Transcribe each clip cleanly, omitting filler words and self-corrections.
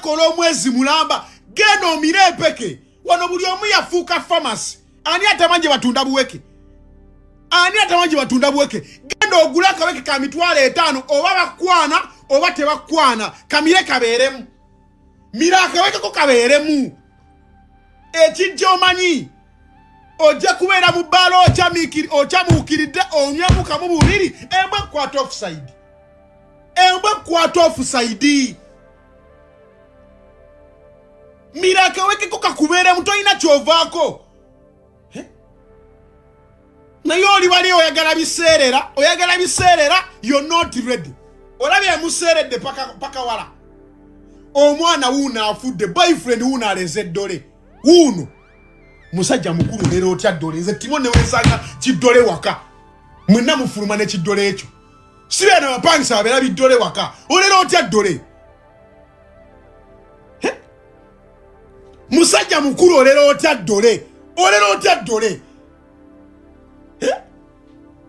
kola omwezi mulamba genda omire epeke wano buli omu yafuuka pharmacy ani atamanyi batunda buweke genda ogula akaweke ka mitwalo 5 oba bakwana oba tebakwana kamire kabeeremu mira akaweke ko kabeeremu ekijja omanyi ojja kubeera mu bbaala okyamuukiridde onywemu kamu bubiri embwa kwata offside mira akaweke ko kakubeeremu tolina kyovaako naye oli wali oyagala biseerera you're not ready olabye museeredde paka wala omwana wuuno afudde boyfriend wuuno aleze ddole wuuno musajja mukulu leero otya ddole nze timo newesanga kiddole waka mwenna mufuluma ne kiddole ekyo sibeera abapangisa babeera biddole waka oleero otya ddole musajja mukulu oleero otya ddole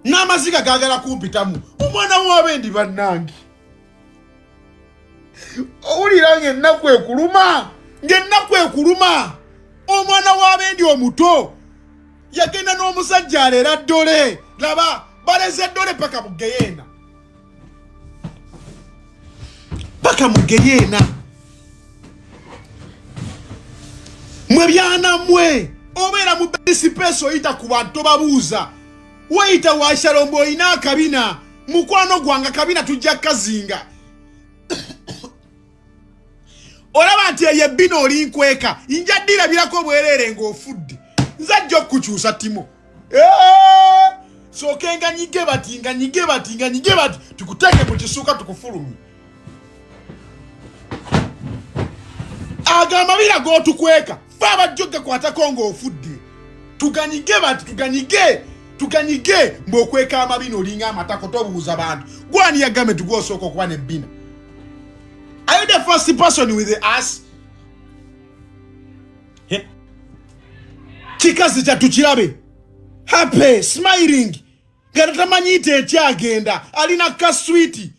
n'amaziga gaagala kumpitamu omwana w'abendi bannange owulira ng'ennaku ekuluma omwana w'abendi omuto yagenda n'omusajja aleera ddole laba baleze ddole paka mugeyeena mwe byanammwe obeera mu bisipeesi oyita ku bantu tobabuuza weyita washalombo oyina akabina mukwano gwange akabina tujja kazinga olaba nti eye Bino olinkweka inja ddirabirako bwerere ng'ofudde nzajja okukyusa timo sokenga nyige bati tukuteeke mu kisuuka tukufulumye agamabira g'otukweka fe abajjoge kwatako ng'ofudde tuganyige mb'okweka amabina olinga amatako tobuuza bantu gwani yagame tugwosooka okuba ne Bino. Are you the first person with the ass? Chikazi cha tukirabe happy smiling gatatamanyite ekyagenda alina ka sweet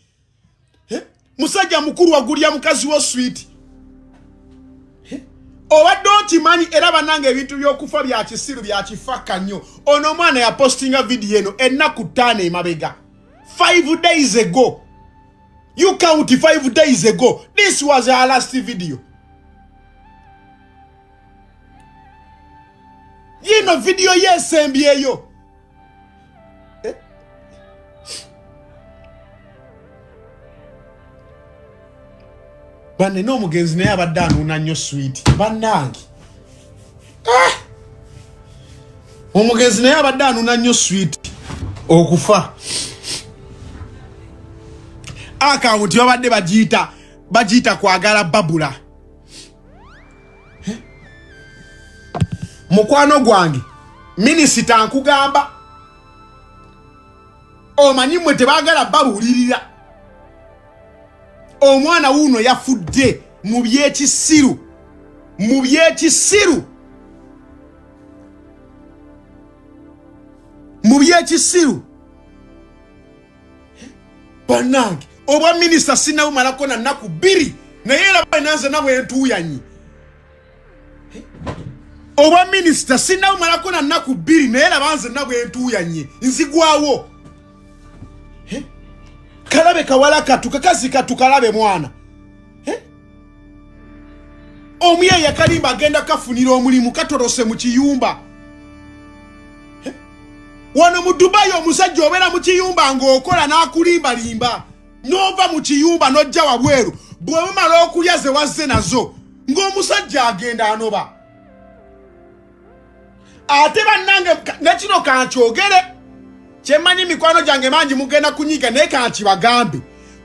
musajja mukuru wagulya mukazi wo sweet obadde okimanyi era bannange ebintu by'okufa bya kisiru bya kifaka nnyo ono mwana ya postinga video eno ennaku 5 emabega 5 days ago. You count 5 days ago. This was our last video. You know video yes MBA yo. Bane no mugenzi naye abadde unanyo sweet. Bannange. Omugenzi naye abadde unanyo sweet. Okufa. Akawunti babadde bagiita Kwagala Babra. Mukwano gwange minisita nkugamba omanyi mwe tebaagala babulirira omwana wuuno yafudde mu byekisiru bannange obwa minisita sinawo malako na nnaku 2 naye laba nanze nabwe entuuyanyi obwa minisita sinawo malako na nnaku 2 naye laba nze nabwe entuuyanyi nzigwawo kalabe kawala kakazi kalabe mwana omuyeya kalimba agenda kafunira omulimu katorose mu kiyumba wano mu Dubai omusajja obeera mu kiyumba ng'okola n'akulimbalimba nova mu kiyumba nojja wabweru bw'omala okulya ze wazze nazo ng'omusajja agenda anoba ate bannange nekino kankyogere kyemmanyi mikwano gyange mangi mugenda kunyiga naye kankibagambe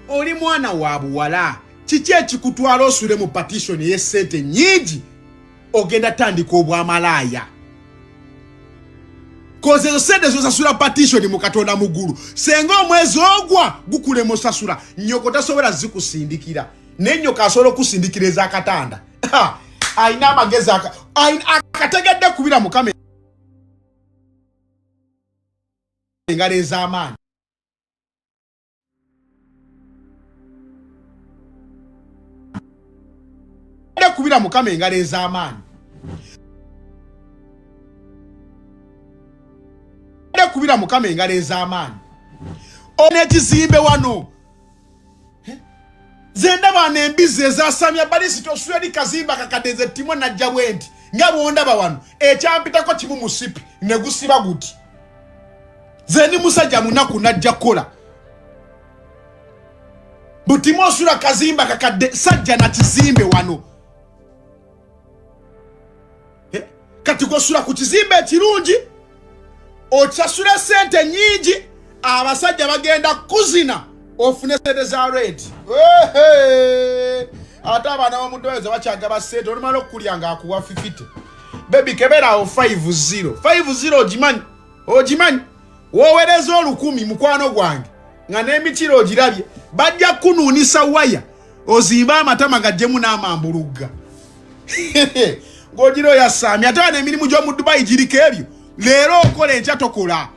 oli mwana wa buwala kiki ekikutwala osule mu partition y'essente nnyingi ogenda tandika obwamalaaya koze ezo sente zosasula partition mu Katonda muggulu senga omwezi ogwa gukulema osasula nnyoko tasobola zikusindikira n'ennyoka asobola okusindikira ez'akatanda ayina amagezi akategedde kubira mukama engalo ez'amaanyi kubira mukama engalo ez'amaanyi. Kubira mukama engalo ez'amaanyi. Ono ekizimbe wano. Zenda bana embizi ezasamya balisi tosweri kazimba kakadeze timo na jawenti. Nga bwondaba wano. Ekyampitako kimu musipi ne gusiba guti. Zeni musajja munaku najja kola. Butimo sura kazimba kakadde sajja na kizimbe wano. Kati gosula ku kizimbe ekirungi okyasula sente nyingi abasajja bagenda kuzina ofune sente za rate. Ate abaana b'omudowezo bakyagaba sente olumala okukulya nga akuwa 50. Baby keberawo 50 ogimanyi ogimanyi wowereza 10 mukwano gwange nga n'emitiro ogirabye bajja kunuunisa waya ozimba amatama gajjemu n'amambulugga. Ng'ogira oyasaamya ate wano emirimu gy'omu Dubai giriko ebyo leero okola enkya tokola.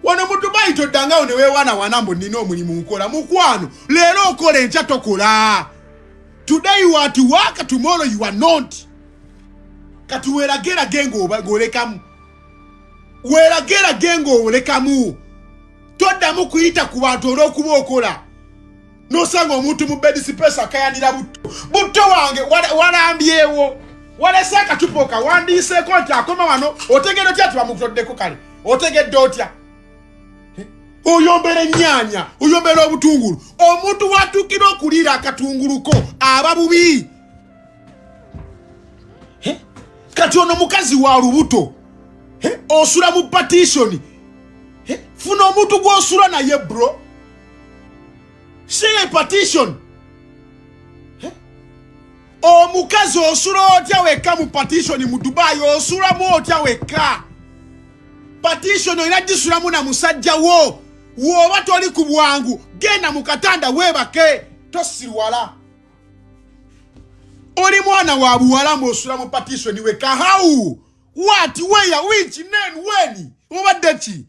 Wano mu Dubai toddangawo ne weewaanawaana mbu nnina omulimu nkola mukwano leero okola enkya tokola. Today you are to work, tomorrow you are not. Kati weeragerage ng'olekamu. Weeragerage ng'olekamu. Toddamu kuyita ku bantu olw'okuba okola. N'osanga omuntu mu bed space akayanira butto wange walambyewo. Walese akacupa okawandiiseeko nti akoma wano otegedde otya tibamukutoddeko kale. Otegedde otya? Oyombera ennyaanya, oyombera obutungulu. Omuntu watuukira okuliira akatunguluko aba bubi. Kati ono mukazi wa lubuto. Osula mu partition. Funa omuntu gw'osula naye bro. Share partition. Omukazi osula otya wekka mu partition mu Dubai osulamu otya wekka. Partition olina gisulamu na musajja wo. Woba toli ku bwangu genda mu katanda weebake tosirwala. Oli mwana wa buwala osula mu partition wekka. How? What? Where? Which? When? When? Obadde ki?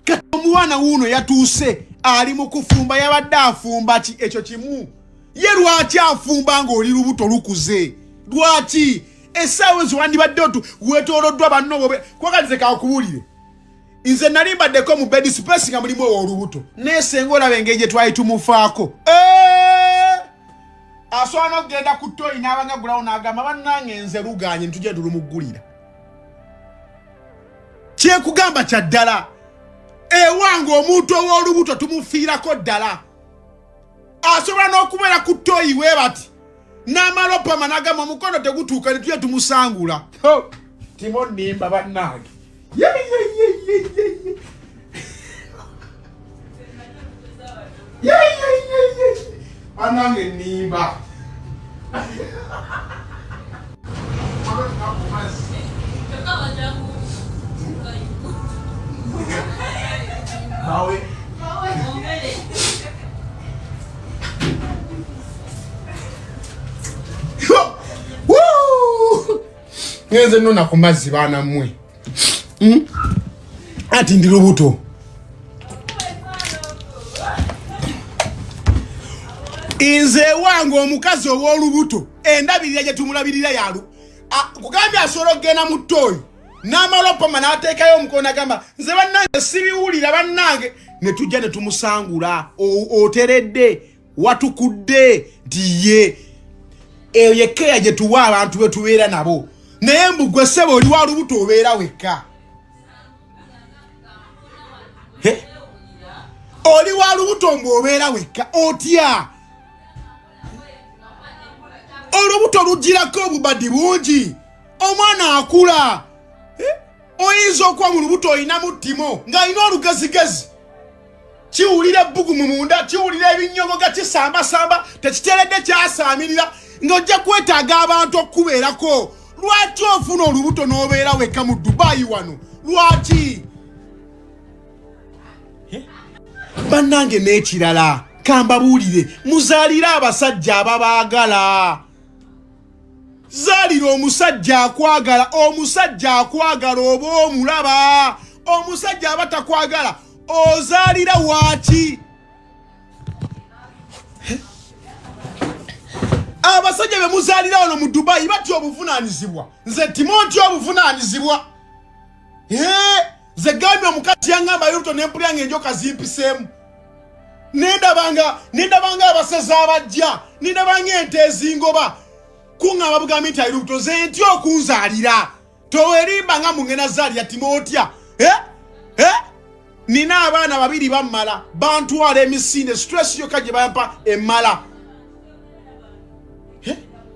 Kati omwana wuno yatuuse ali mu kufumba yabadde afumba ki ekyo kimu. Ye lwaki afumba ng'oli lubuto lukuze? Lwaki? Essaawa ezo wandibadde weetooloddwa banno kwagalize kakubuulire. Nze nali mbaddeko mu bed space nga mulimu olubuto. Neesenga olaba engeri gye twali tumufaako. Asobola n'okugenda ku toyi n'abangagulawo n'agamba bannange nze luganye ntujje tulumuggulira. Kyekugamba kya ddala. Ewange omuntu ow'olubuto tumufiirako ddala. Asobola n'okubeera ku toyi we bati. N'amalopama n'agamba omukono tegutuuka ne tujje tumusangula. Timo nnimba bannange. Bannange nnimba. Bawe. Ngenze nona ku mazzi baana mmwe. Ati ndi lubuto. Inze wange omukazi ow'olubuto endabirira gye tumulabirira yalu. Kugambye asobola okugenda mu ttooyi n'amalopama n'ateekayo omukono n'agamba nze bannange sibiwulira bannange ne tujja ne tumusangula. Oteredde watukudde nti ye eyo yekkeya gye tuwa abantu be tubeera nabo. Naye mbugwe ssebo oli wa lubuto obeera wekka. Oli wa lubuto ng'obeera wekka otya. Olubuto lugirako obubadi bungi. Omwana akula. Oyinza okuba mu lubuto olinamu ttimo ng'alina olugezigezi. Kiwulira ebbugumu munda, kiwulira ebinnyogoga kisambasamba, tekiteredde kyasaamirira ng'ojja kwetaaga abantu okubeerako. Lwaki ofuna olubuto n'obeera wekka mu Dubai wano? Lwaki? Bannange n'ekirala kambabuulire muzaalire abasajja ababaagala. Zaalira omusajja akwagala, omusajja akwagala oba omulaba. Omusajja abatakwagala ozaalira waaki? abasajja be muzalira ono mu Dubai bati obuvunaanyizibwa nze Timothy obuvunaanyizibwa ze gambi omukazi yangamba yuto nempulyange enjoka zimpiseemu nendabanga abasezi abajja nendabanga ente ezingoba kuŋŋamba bugambi nti ayirubuto ze nti okunzaalira towerimba nga mungena zaalira Timotya nina abaana babiri bammala bantwala emisinde stress yokka gye bampa emmala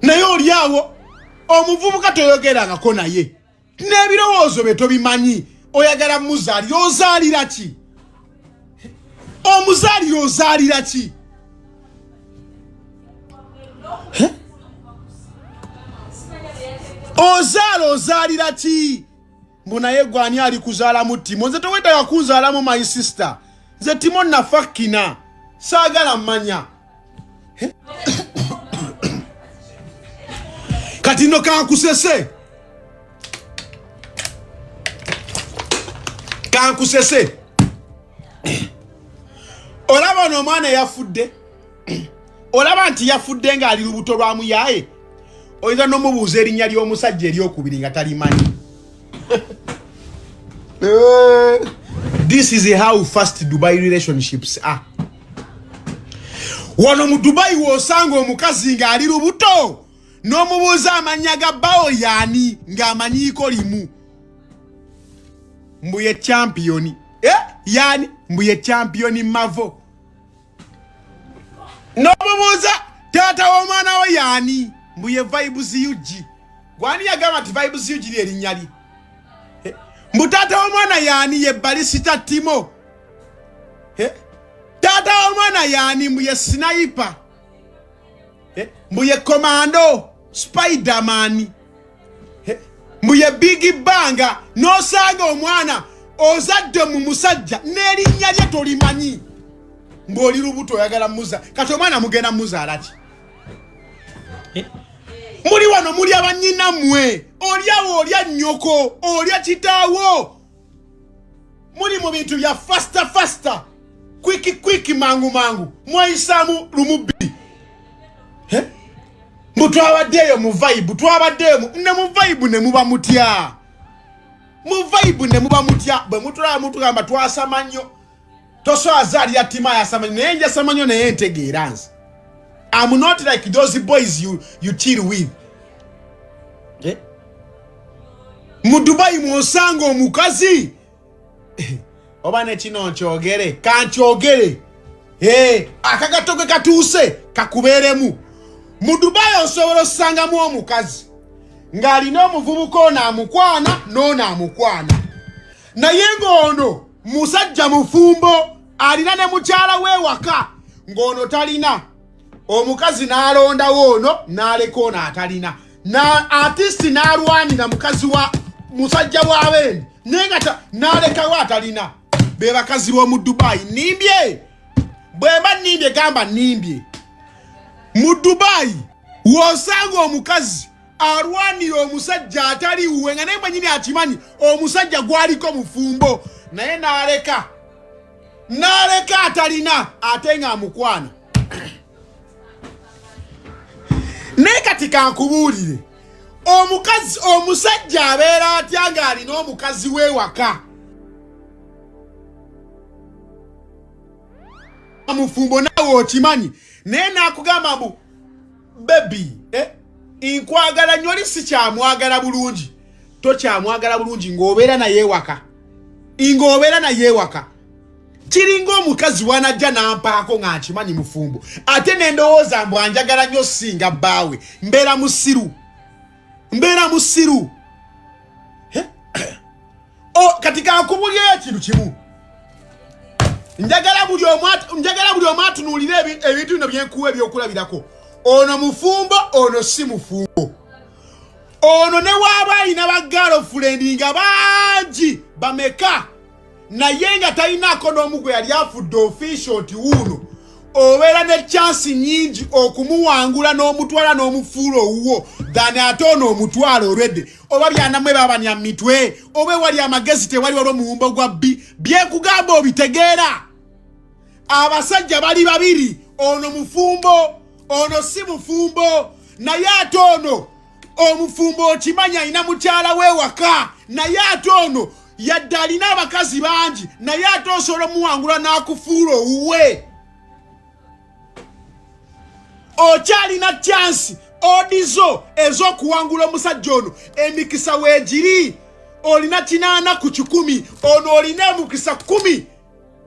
naye oli awo omuvubuka toyogerangako naye n'ebirowoozo bye tobimanyi oyagala muzaalira ozaalira ki omuzaalira ozaalira ki ozaalira ki mbu naye gwani ali kuzaalamu Timo nze towetaga kunzaalamu my sister nze Timo nafakina saagala mmanya kati nno kankusese olaba ono omwana yafudde olaba nti yafudde ng'ali lubuto lwa muyaye oyinza n'omubuuza erinnya ly'omusajja eryokubiri nga talimanyi this is how fast Dubai relationships are. Wano mu Dubai wosanga omukazi ng'ali lubuto n'omubuuza amannya ga bawo yaani ng'amanyiiko limu mbuye championi yaani mbuye championi mavo n'omubuuza taata w'omwana we yaani mbuye vibes yugi gwani yagamba nti vibes yugi lyerinnya li mbu taata w'omwana yaani ye balisita Timo taata w'omwana yaani mbuye sniper mbuye komando Spiderman mbuye Big Banga n'osanga omwana ozadde mu musajja n'erinnya lye tolimanyi mb'oli lubuto oyagala muza kati omwana mugenda muzaala ki muli wano muli abannyina mmwe olyawo olya nnyoko olya kitaawo muli mu bintu bya fasta kwiki mangu mweyisaamu lumubbi mbu twabaddeeyo mu vibe twabaddeeyo ne mu vibe ne muba mutya bwe mutulaba mutugamba twasama nnyo toswazaalira Timo yasamanyo naye njasamanyo naye ntegeera nze I'm not like those boys you chill with. Mu Dubai mwosanga omukazi oba ne kino nkyogere kankyogere akagatoke katuuse kakubeeremu mu Dubai osobola osangamu omukazi ng'alina omuvubuka ono amukwana n'ono amukwana naye ng'ono musajja mufumbo alina ne mukyala w'ewaka ng'ono talina omukazi n'alondawo ono n'aleka ono atalina na artist n'alwanira mukazi wa musajja w'abendi naye nga n'alekawo atalina be bakazi b'omu Dubai nimbye bwemba nimbye gamba nimbye mu Dubai wosanga omukazi alwanira omusajja atali uwe nga naye mwenyini akimanyi omusajja gwaliko mufumbo naye n'aleka atalina ate nga amukwana naye kati kankubuulire omusajja abeera atya ng'alina omukazi w'ewaka mufumbo naawe okimanyi naye n'akugamba mbu bebi nkwagala nnyo oli si kyamwagala bulungi tokyamwagala bulungi ng'obeera naye ewaka kiringa omukazi wanajja nampaako nga nkimanyi mufumbo ate nendowooza mbu anjagala nnyo singa bbaawe mbeera musiru kati kankubulyeyo ekintu kimu njagala buli omu atunuulire ebintu bino byenkuwa ebyokulabirako ono mufumbo ono si mufumbo ono ne waaba alina bagirlfriend nga bangi bameka naye nga talinaako n'omu gwe yali afudde official ti wuuno obeera ne chance nyingi okumuwangula n'omutwala n'omufuula owuwo dani ate ono omutwala olwedde oba byanamwe babanya mitwe oba wali amagezi tewali waliwo muwumbo gwa byekugamba obitegeera abasajja bali babiri ono mufumbo ono si mufumbo naye ate ono omufumbo okimanya alina mukyala we waka naye ate ono yadde alina abakazi bangi naye ate osobola omuwangula n'akufuula owuwe okyalina chansi odizo ez'okuwangula omusajja ono emikisa weegiri olina 8 ku 100 ono olina emikisa 10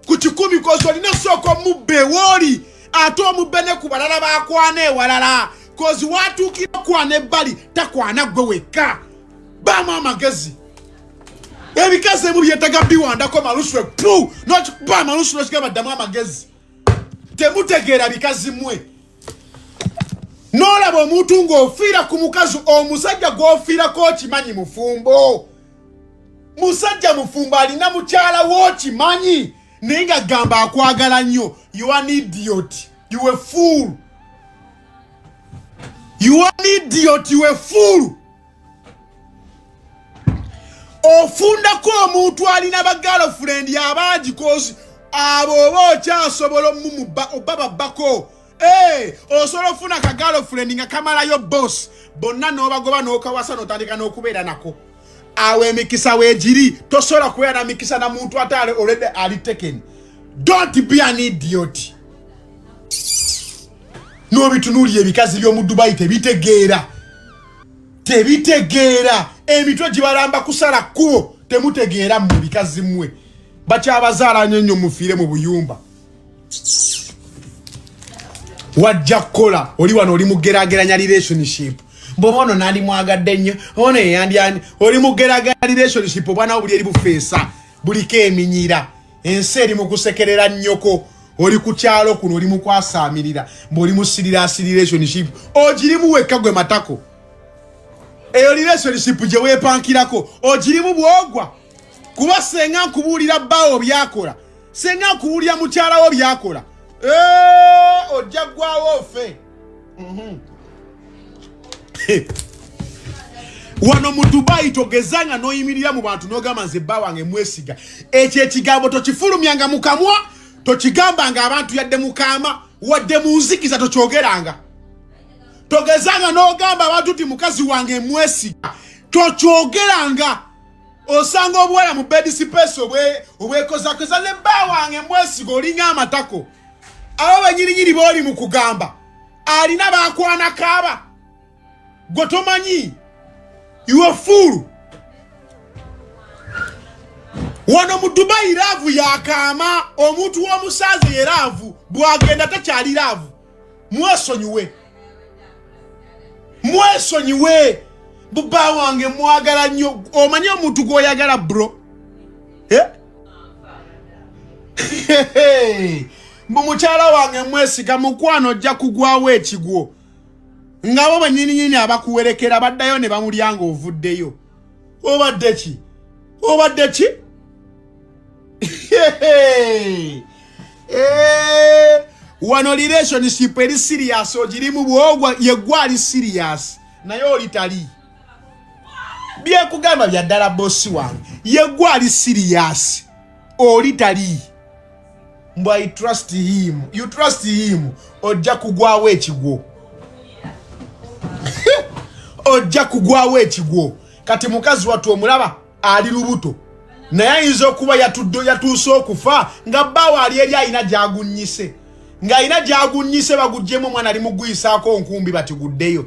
ku 100 kozi olina sooka omubbe wooli ate omubbe ne ku balala bakwana ewalala kozi watuukira okwana ebbali takwana gwe wekka baamu amagezi ebikazi ebimu byetaaga biwandako malusule pu nokikuba malusule okigamba ddamu amagezi temutegeera bikazi mmwe n'olaba omuntu ng'ofiira ku mukazi omusajja gw'ofiirako okimanyi mufumbo musajja mufumbo alina mukyala w'okimanyi naye nga gamba akwagala nnyo you are an idiot you a fool you are an idiot you a fool ofundako omuntu alina bagirlfriend abangi kozi abo oba okyasobola obababbako osobola ofuna ka girlfriend nga kamalayo boss bonna n'obagoba n'okawasa n'otandika n'okubeera nako awo emikisa weegiri tosobola kubeera na mikisa na muntu ate already ali taken don't be an idiot n'obitunuulira ebikazi by'omu Dubai tebitegeera emitwe gibalamba kusala kkubo temutegeera mu bikazi mmwe bakyabazaala nnyo mufiire mu buyumba wajja kukola oli wano oli mugeraageranya relationship bw'oba ono nandi mwagadde nnyo ono eyandyani oli mugeraageranya relationship obwana buli eri bufeesa buliko eminyira ensi eri mu kusekerera nnyoko oli ku kyalo kuno oli mu kwasaamirira mb'oli mu serious relationship ogirimu wekka gwe matako eyo relationship gye weepankirako ogirimu bwogwa kuba senga nkubuulira bbaawo byakola senga nkubuulira mukyalawo byakola ojja ggwawo ofe wano mu Dubai togezanga n'oyimirira mu bantu n'ogamba nze bba wange mwesiga ekyo ekigambo tokifulumyanga mu kamwa tokigambanga abantu yadde mukaama wadde mu nzikiza tokyogeranga togezanga n'ogamba abantu ti mukazi wange mwesiga tokyogeranga osanga obuwala mu bed space obwekozakoza ne bba wange mwesiga olinga amatako abo banyirinyiri booli mu kugamba alina bakwana kaaba gwe tomanyi you a fool wano mu Dubai laavu yakaama omuntu w'omusaazi ye laavu bwagenda takyali laavu mwesonyiwe bubba wange mwagala nnyo omanyi omuntu gw'oyagala bro mbu mukyala wange mwesiga mukwano ojja kugwawo ekigwo ngabo banyininyini abakuwerekera baddayo ne bamulyanga ovuddeyo obadde ki wano relationship eri serious ogirimu bwogwa yeggwali serious naye oli tali byekugamba bya ddala bossi wange yeggwali serious oli tali mbu I trust him you trust him ojja kugwawo ekigwo ojja kugwawo ekigwo kati mukazi watu omulaba ali lubuto naye ayinza okuba yatuuse okufa nga bbaawo ali eri ayina gyagunnyise ng'ayina gyagunnyise baguggyemu omwana ali mugwisaako nkumbi bati guddeyo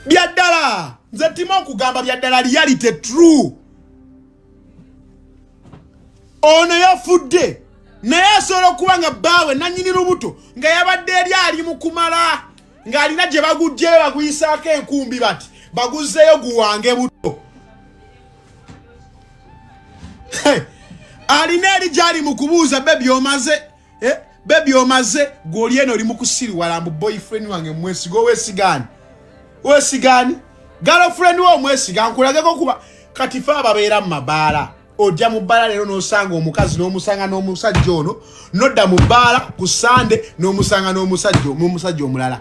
byaddala nze tima okugamba byaddala reality true ono yafudde naye asobola okuba nga bbaawe nannyini lubuto nga yabadde eri ali mu kumala ng'alina gye bagugyeyo baguyisaako enkumbi bati baguzzeyo guwange buto alina eri gyali mu kubuuza bebi omaze gw'oli eno oli mu kusiriwala mbu boyfriend wange mwesiga weesigaani girlfriend wo omwesiga nkulageko kuba kati fe ababeera mu mabaala ojja mu bbaala leero n'osanga omukazi n'omusanga n'omusajja ono nodda mu bbaala ku Sande n'omusanga n'omusajja omulala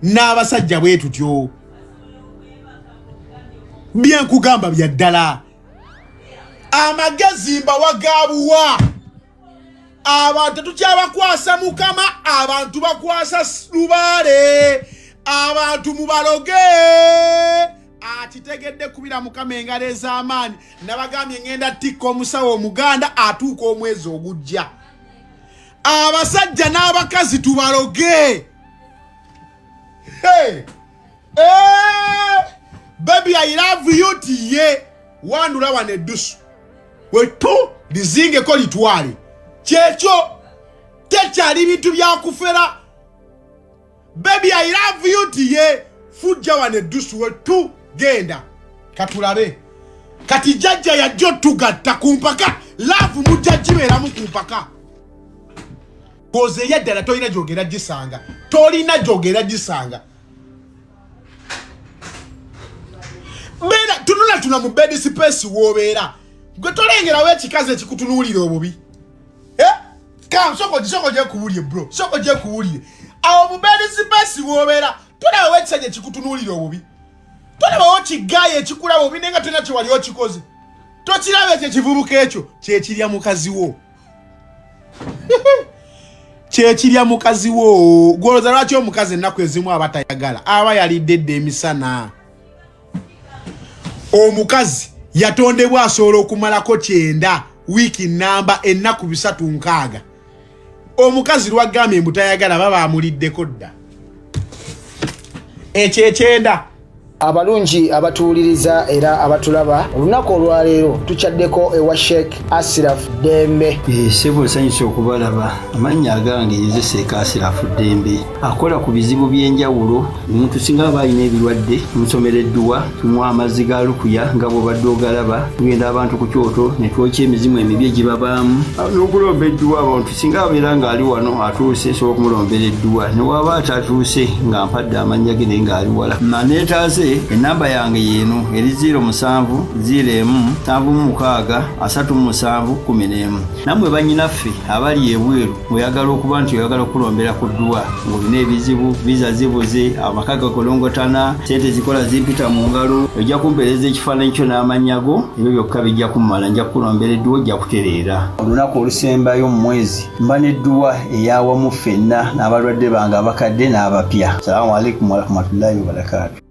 n'abasajja bwe tutyo byenkugamba bya ddala amagezi mbawagabuwa abantu tukyabakwasa mukama abantu bakwasa lubaale abantu mubaloge akitegedde kubira mukama engalo ez'amaanyi nabagambye ngenda tikka omusawo omuganda atuuka omwezi ogujja abasajja n'abakazi tubaloge baby I love you tiye wandula wane eddusu wetu lizingeko litwale kyekyo tekyali bintu byakufera baby I love you tiye fujja wane eddusu wetu genda katulabe kati jajja yajjo tugatta kumpaka love mujja kibeeramu kumpaka koze yaddala tolina gyogera gisanga tolina gyogera gisanga bera tunula tuna mu bed space wobeera gwe tolengerawo ekikazi ekikutunuulira obubi kam soko gye kuwulye bro soko gye kuwulye awo mu bed space wobeera tolawo ekisajja ekikutunuulira obubi tolabawo kigaye ekikulaba obubi nenga tolina kiwali okikoze tokiraba ekyo ekivubuka ekyo kyekirya mukazi wo kyekirya mukazi wo gwoloza lwaki omukazi ennaku ezimu abatayagala aba yaliddedde emisana omukazi yatondebwa asobola okumalako 9 wiiki namba ennaku 3 omukazi lwagambye mbutayagala baba amuliddeko dda ekyo 9 abalungi abatuuliriza era abatulaba olunaku olwaleero tukyaddeko ewa Sheikh Asiraf Dembe sebo sanyusa okubalaba amannya agange yezeseeka Asiraf Dembe akola ku bizibu by'enjawulo omuntu singa aba alina ebirwadde musomereddwa tumuwa amazzi ga lukuya nga bw'obadde ogalaba tugenda abantu ku kyoto ne twokya emizimu emibi egibabaamu n'okulomba edduwa abantu singa abeera ng'ali wano atuuse sobola okumulombera edduwa ne waba atatuuse nga mpadde amannya ge naye ng'ali wala maneetaase enamba yange yeno eri 0707363711 namwe banyinaffe abali ebweru oyagala okuba nti oyagala okulombera ku dduwa ng'olina ebizibu viza zibuze amaka gakolongotana sente zikola zimpita mu ngalo ojja kumpeereza ekifaananyi kyo n'amanyago ebyo byokka bijja kummala nja kukulombera edduwa ojja kutereera olunaku olusembayo mu mwezi mba n'edduwa eyawamu ffenna n'abalwadde bange abakadde n'abapya. Salaamu alaikum warahmatullahi wabarakatuh.